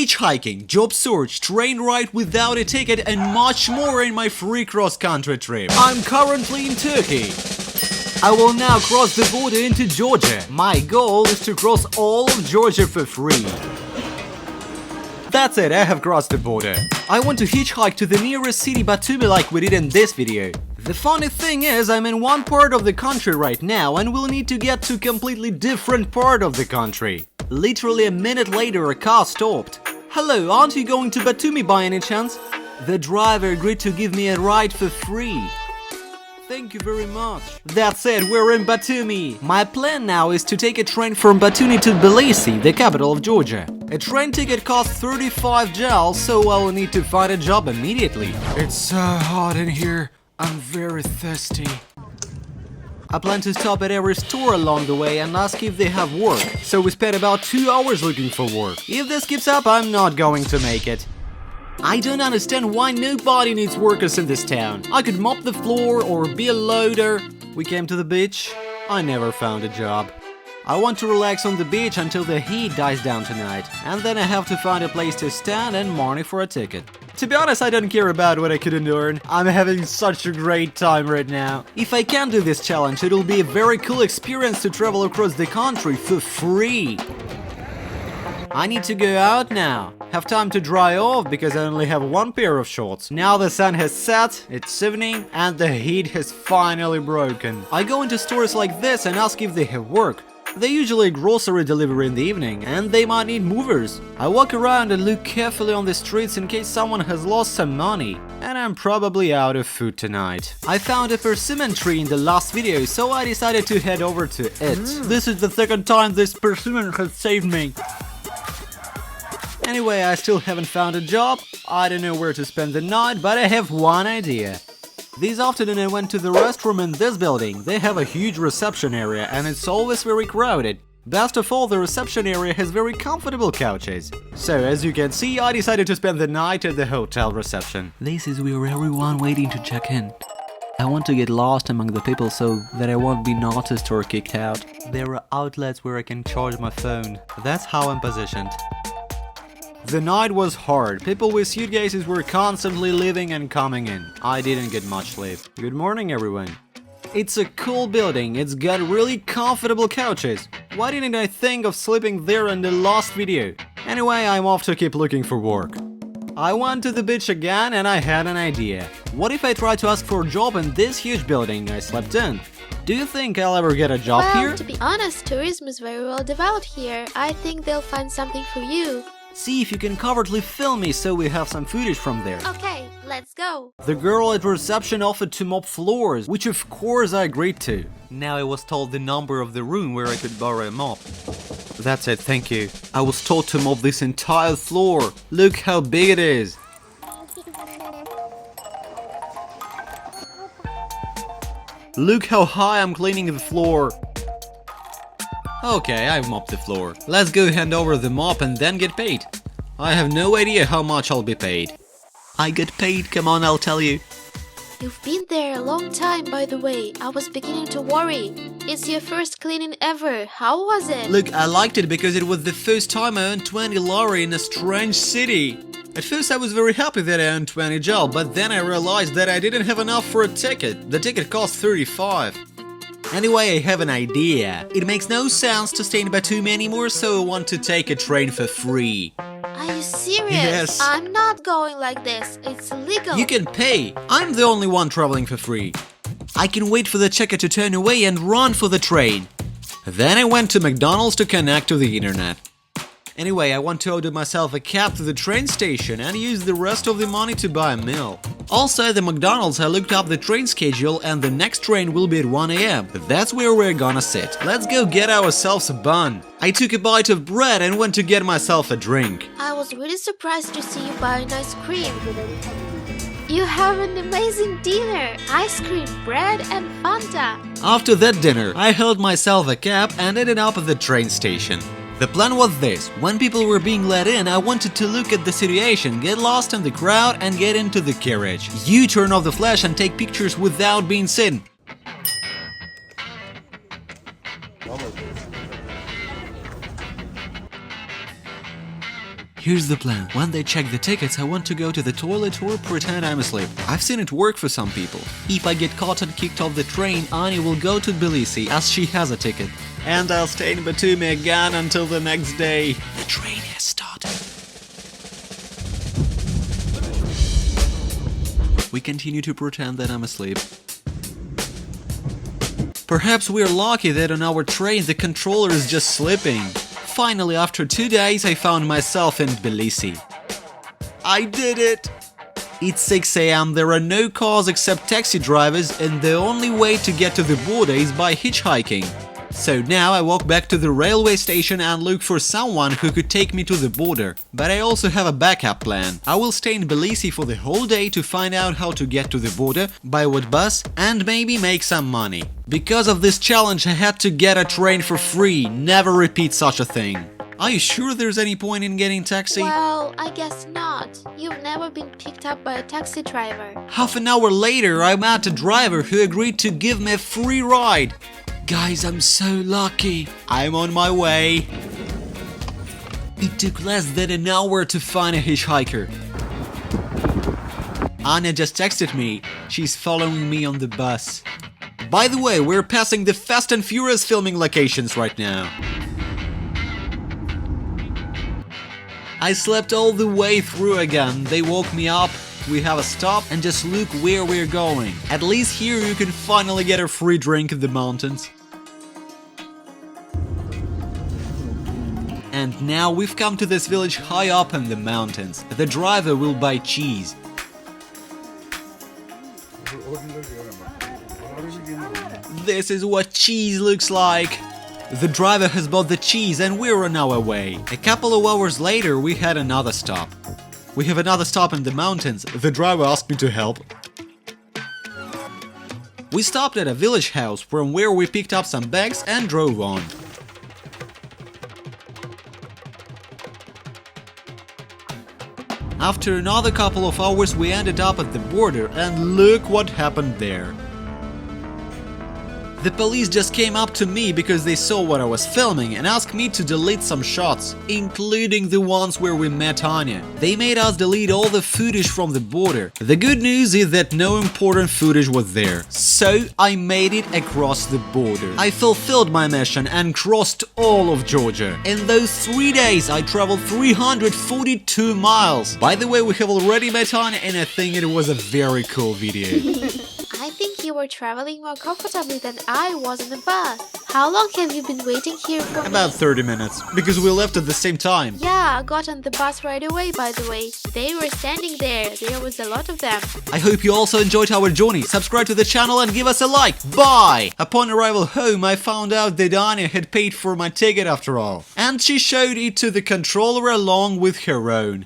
hitchhiking, job search, train ride without a ticket, and much more in my free cross-country trip. I'm currently in Turkey. I will now cross the border into Georgia. My goal is to cross all of Georgia for free. That's it, I have crossed the border. I want to hitchhike to the nearest city Batumi like we did in this video. The funny thing is, I'm in one part of the country right now and will need to get to a completely different part of the country. Literally a minute later, a car stopped. Hello, aren't you going to Batumi by any chance? The driver agreed to give me a ride for free. Thank you very much. That's it, we're in Batumi. My plan now is to take a train from Batumi to Tbilisi, the capital of Georgia. A train ticket costs 35 gels, so I will need to find a job immediately. It's so hot in here. I'm very thirsty. I plan to stop at every store along the way and ask if they have work. So we spent about 2 hours looking for work. If this keeps up, I'm not going to make it. I don't understand why nobody needs workers in this town. I could mop the floor or be a loader. We came to the beach. I never found a job. I want to relax on the beach until the heat dies down tonight. And then I have to find a place to stand and money for a ticket. To be honest, I don't care about what I couldn't earn. I'm having such a great time right now. If I can do this challenge, it'll be a very cool experience to travel across the country for free. I need to go out now. Have time to dry off because I only have one pair of shorts. Now the sun has set, it's evening, and the heat has finally broken. I go into stores like this and ask if they have work. They usually grocery delivery in the evening, and they might need movers. I walk around and look carefully on the streets in case someone has lost some money. And I'm probably out of food tonight. I found a persimmon tree in the last video, so I decided to head over to it. This is the second time this persimmon has saved me. Anyway, I still haven't found a job. I don't know where to spend the night, but I have one idea. This afternoon I went to the restroom in this building. They have a huge reception area and it's always very crowded. Best of all, the reception area has very comfortable couches. So, as you can see, I decided to spend the night at the hotel reception. This is where everyone waiting to check in. I want to get lost among the people so that I won't be noticed or kicked out. There are outlets where I can charge my phone. That's how I'm positioned. The night was hard. People with suitcases were constantly leaving and coming in. I didn't get much sleep. Good morning, everyone. It's a cool building. It's got really comfortable couches. Why didn't I think of sleeping there in the last video? Anyway, I'm off to keep looking for work. I went to the beach again and I had an idea. What if I try to ask for a job in this huge building I slept in? Do you think I'll ever get a job here? To be honest, tourism is very well developed here. I think they'll find something for you. See if you can covertly film me so we have some footage from there. Okay, let's go. The girl at reception offered to mop floors, which of course I agreed to. Now I was told the number of the room where I could borrow a mop. That's it, thank you. I was told to mop this entire floor. Look how big it is. Look how high I'm cleaning the floor. Okay, I've mopped the floor. Let's go hand over the mop and then get paid. I have no idea how much I'll be paid. I get paid, come on, I'll tell you. You've been there a long time, by the way. I was beginning to worry. It's your first cleaning ever. How was it? Look, I liked it because it was the first time I earned 20 lari in a strange city. At first I was very happy that I earned 20 gel, but then I realized that I didn't have enough for a ticket. The ticket cost 35. Anyway, I have an idea. It makes no sense to stay in Batumi anymore, so I want to take a train for free. Are you serious? Yes. I'm not going like this. It's illegal. You can pay. I'm the only one traveling for free. I can wait for the checker to turn away and run for the train. Then I went to McDonald's to connect to the internet. Anyway, I want to order myself a cab to the train station and use the rest of the money to buy a meal. Also at the McDonald's I looked up the train schedule and the next train will be at 1 AM. That's where we're gonna sit. Let's go get ourselves a bun. I took a bite of bread and went to get myself a drink. I was really surprised to see you buy an ice cream. You have an amazing dinner. Ice cream, bread and Fanta. After that dinner, I hailed myself a cab and ended up at the train station. The plan was this: when people were being let in, I wanted to look at the situation, get lost in the crowd and get into the carriage. You turn off the flash and take pictures without being seen. Here's the plan. When they check the tickets, I want to go to the toilet or pretend I'm asleep. I've seen it work for some people. If I get caught and kicked off the train, Anya will go to Tbilisi as she has a ticket. And I'll stay in Batumi again until the next day. The train has started. We continue to pretend that I'm asleep. Perhaps we're lucky that on our train the controller is just sleeping. Finally, after 2 days, I found myself in Tbilisi. I did it! It's 6 AM, there are no cars except taxi drivers, and the only way to get to the border is by hitchhiking. So now I walk back to the railway station and look for someone who could take me to the border. But I also have a backup plan. I will stay in Tbilisi for the whole day to find out how to get to the border, by what bus, and maybe make some money. Because of this challenge I had to get a train for free. Never repeat such a thing. Are you sure there's any point in getting taxi? Well, I guess not. You've never been picked up by a taxi driver. Half an hour later, I met a driver who agreed to give me a free ride. Guys, I'm so lucky. I'm on my way. It took less than an hour to find a hitchhiker. Anya just texted me. She's following me on the bus. By the way, we're passing the Fast and Furious filming locations right now. I slept all the way through again. They woke me up. We have a stop and just look where we're going. At least here you can finally get a free drink in the mountains. And now we've come to this village high up in the mountains. The driver will buy cheese. This is what cheese looks like. The driver has bought the cheese and we're on our way. A couple of hours later we had another stop. We have another stop in the mountains. The driver asked me to help. We stopped at a village house from where we picked up some bags and drove on. After another couple of hours we ended up at the border and look what happened there. The police just came up to me because they saw what I was filming and asked me to delete some shots, including the ones where we met Anya. They made us delete all the footage from the border. The good news is that no important footage was there. So I made it across the border. I fulfilled my mission and crossed all of Georgia. In those 3 days I traveled 342 miles. By the way, we have already met Anya and I think it was a very cool video. I think you were traveling more comfortably than I was on the bus. How long have you been waiting here for? About 30 minutes, because we left at the same time. Yeah, I got on the bus right away, by the way. They were standing there. There was a lot of them. I hope you also enjoyed our journey. Subscribe to the channel and give us a like. Bye! Upon arrival home, I found out that Anya had paid for my ticket after all. And she showed it to the controller along with her own.